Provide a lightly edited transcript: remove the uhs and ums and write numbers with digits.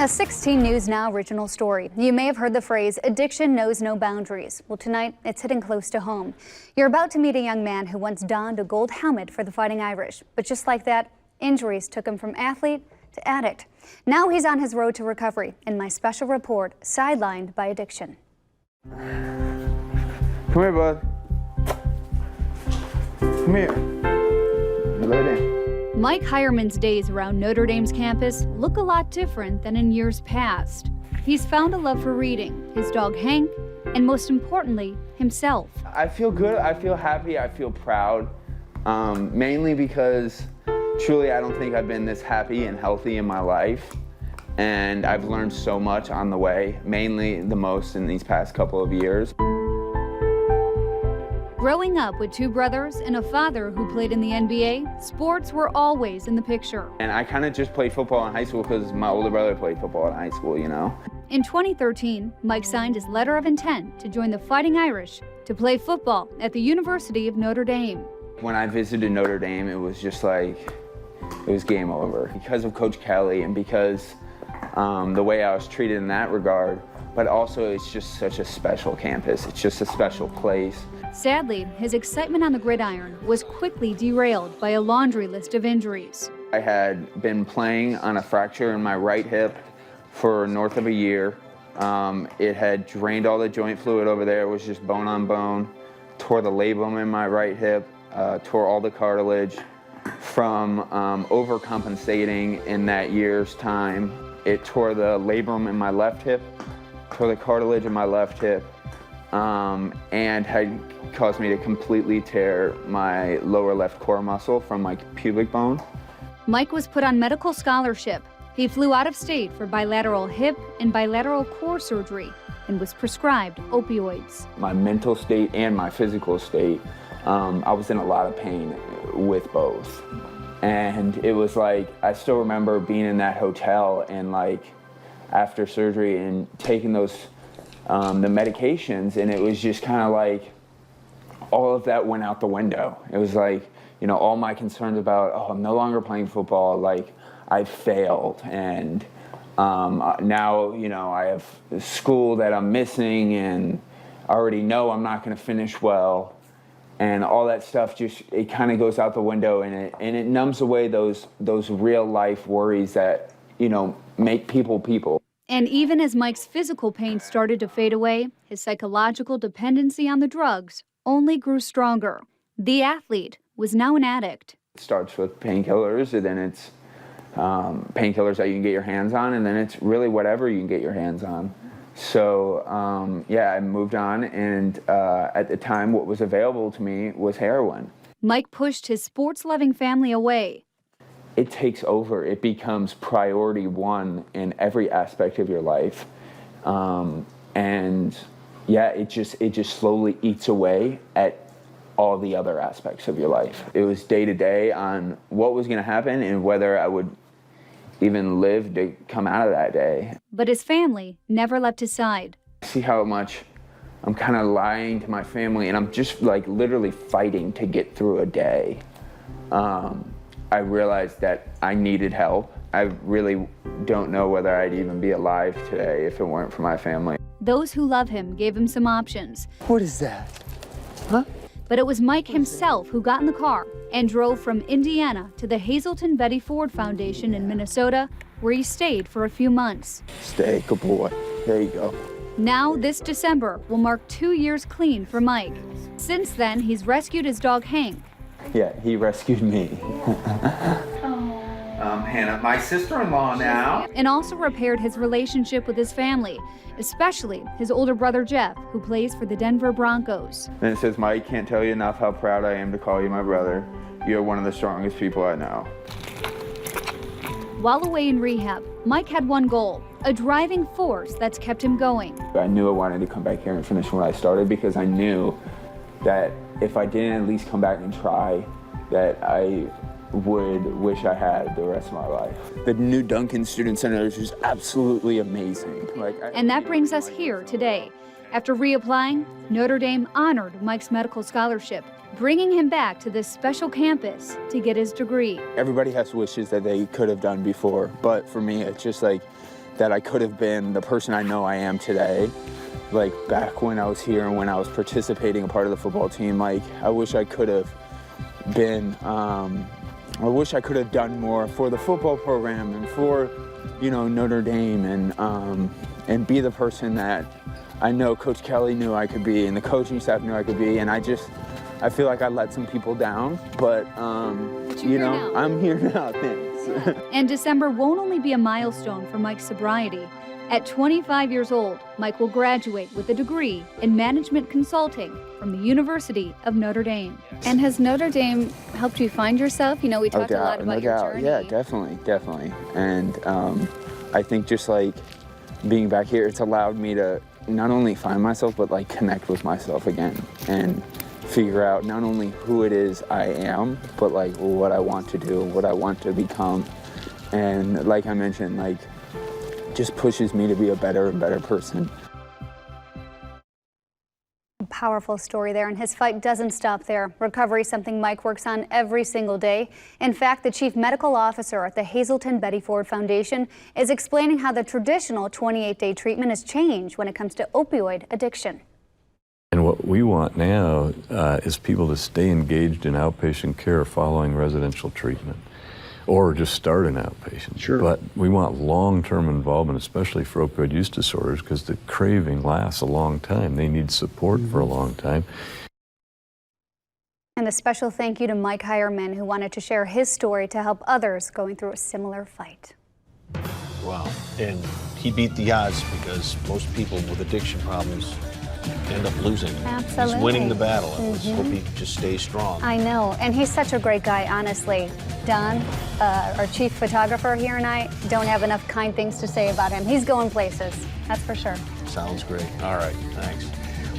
A 16 News Now original story. You may have heard the phrase, addiction knows no boundaries. Well, tonight, it's hitting close to home. You're about to meet a young man who once donned a gold helmet for the Fighting Irish. But just like that, injuries took him from athlete to addict. Now he's on his road to recovery. In my special report, Sidelined by Addiction. Come here, bud. Come here. Lay down. Mike Hireman's days around Notre Dame's campus look a lot different than in years past. He's found a love for reading, his dog Hank, and most importantly, himself. I feel good, I feel happy, I feel proud, mainly because truly I don't think I've been this happy and healthy in my life. And I've learned so much on the way, mainly the most in these past couple of years. Growing up with two brothers and a father who played in the NBA, sports were always in the picture. And I kind of just played football in high school because my older brother played football in high school, you know. In 2013, Mike signed his letter of intent to join the Fighting Irish to play football at the University of Notre Dame. When I visited Notre Dame, it was just like, it was game over. Because of Coach Kelly and because the way I was treated in that regard, but also it's just such a special campus. It's just a special place. Sadly, his excitement on the gridiron was quickly derailed by a laundry list of injuries. I had been playing on a fracture in my right hip for north of a year. It had drained all the joint fluid over there. It was just bone on bone. Tore the labrum in my right hip, tore all the cartilage. From overcompensating in that year's time, it tore the labrum in my left hip, tore the cartilage in my left hip, and had caused me to completely tear my lower left core muscle from my pubic bone. Mike was put on medical scholarship. He flew out of state for bilateral hip and bilateral core surgery and was prescribed opioids. My mental state and my physical state, I was in a lot of pain with both. And it was like, I still remember being in that hotel and like after surgery and taking those the medications, and it was just kind of like all of that went out the window. It was like, you know, all my concerns about, oh, I'm no longer playing football, like I failed, and now, you know, I have school that I'm missing, and I already know I'm not going to finish well, and all that stuff just, it kind of goes out the window, and it numbs away those real life worries that, you know, make people people. And even as Mike's physical pain started to fade away, his psychological dependency on the drugs only grew stronger. The athlete was now an addict. It starts with painkillers, and then it's painkillers that you can get your hands on, and then it's really whatever you can get your hands on. So, yeah, I moved on, and at the time what was available to me was heroin. Mike pushed his sports-loving family away. It takes over. It becomes priority one in every aspect of your life. And yeah, it just slowly eats away at all the other aspects of your life. It was day to day on what was going to happen and whether I would even live to come out of that day. But his family never left his side. See how much I'm kind of lying to my family, and I'm just like literally fighting to get through a day. I realized that I needed help. I really don't know whether I'd even be alive today if it weren't for my family. Those who love him gave him some options. What is that? Huh? But it was Mike himself who got in the car and drove from Indiana to the Hazelton Betty Ford Foundation in Minnesota, where he stayed for a few months. Stay, good boy. There you go. Now, this December will mark 2 years clean for Mike. Since then, he's rescued his dog Hank. Yeah, he rescued me. Hannah, my sister-in-law now. And also repaired his relationship with his family, especially his older brother Jeff, who plays for the Denver Broncos. And it says, Mike, can't tell you enough how proud I am to call you my brother. You're one of the strongest people I know. While away in rehab, Mike had one goal, a driving force that's kept him going. I knew I wanted to come back here and finish what I started because I knew that if I didn't at least come back and try, that I would wish I had the rest of my life. The new Duncan Student Center is just absolutely amazing. And that brings us here today. After reapplying, Notre Dame honored Mike's medical scholarship, bringing him back to this special campus to get his degree. Everybody has wishes that they could have done before, but for me, it's just like that I could have been the person I know I am today. Like back when I was here and when I was participating a part of the football team, like I wish I could have been, I wish I could have done more for the football program and for, Notre Dame and be the person that I know Coach Kelly knew I could be and the coaching staff knew I could be. And I feel like I let some people down, but I'm here now, thanks. And December won't only be a milestone for Mike's sobriety. At 25 years old, Mike will graduate with a degree in management consulting from the University of Notre Dame. And has Notre Dame helped you find yourself? We talked a lot about your journey. Yeah, definitely. And I think just like being back here, it's allowed me to not only find myself, but like connect with myself again and figure out not only who it is I am, but like what I want to do, what I want to become. And like I mentioned, like just pushes me to be a better and better person. A powerful story there, and his fight doesn't stop there. Recovery is something Mike works on every single day. In fact, the chief medical officer at the Hazelton Betty Ford Foundation is explaining how the traditional 28-day treatment has changed when it comes to opioid addiction. And what we want now is people to stay engaged in outpatient care following residential treatment, or just start an outpatient. Sure. But we want long-term involvement, especially for opioid use disorders, because the craving lasts a long time. They need support for a long time. And a special thank you to Mike Hireman, who wanted to share his story to help others going through a similar fight. Wow. And he beat the odds, because most people with addiction problems end up losing. Absolutely. He's winning the battle. And let's hope he just stays strong. I know, and he's such a great guy, honestly. Don, our chief photographer here, and I don't have enough kind things to say about him. He's going places, that's for sure. Sounds great. All right, thanks.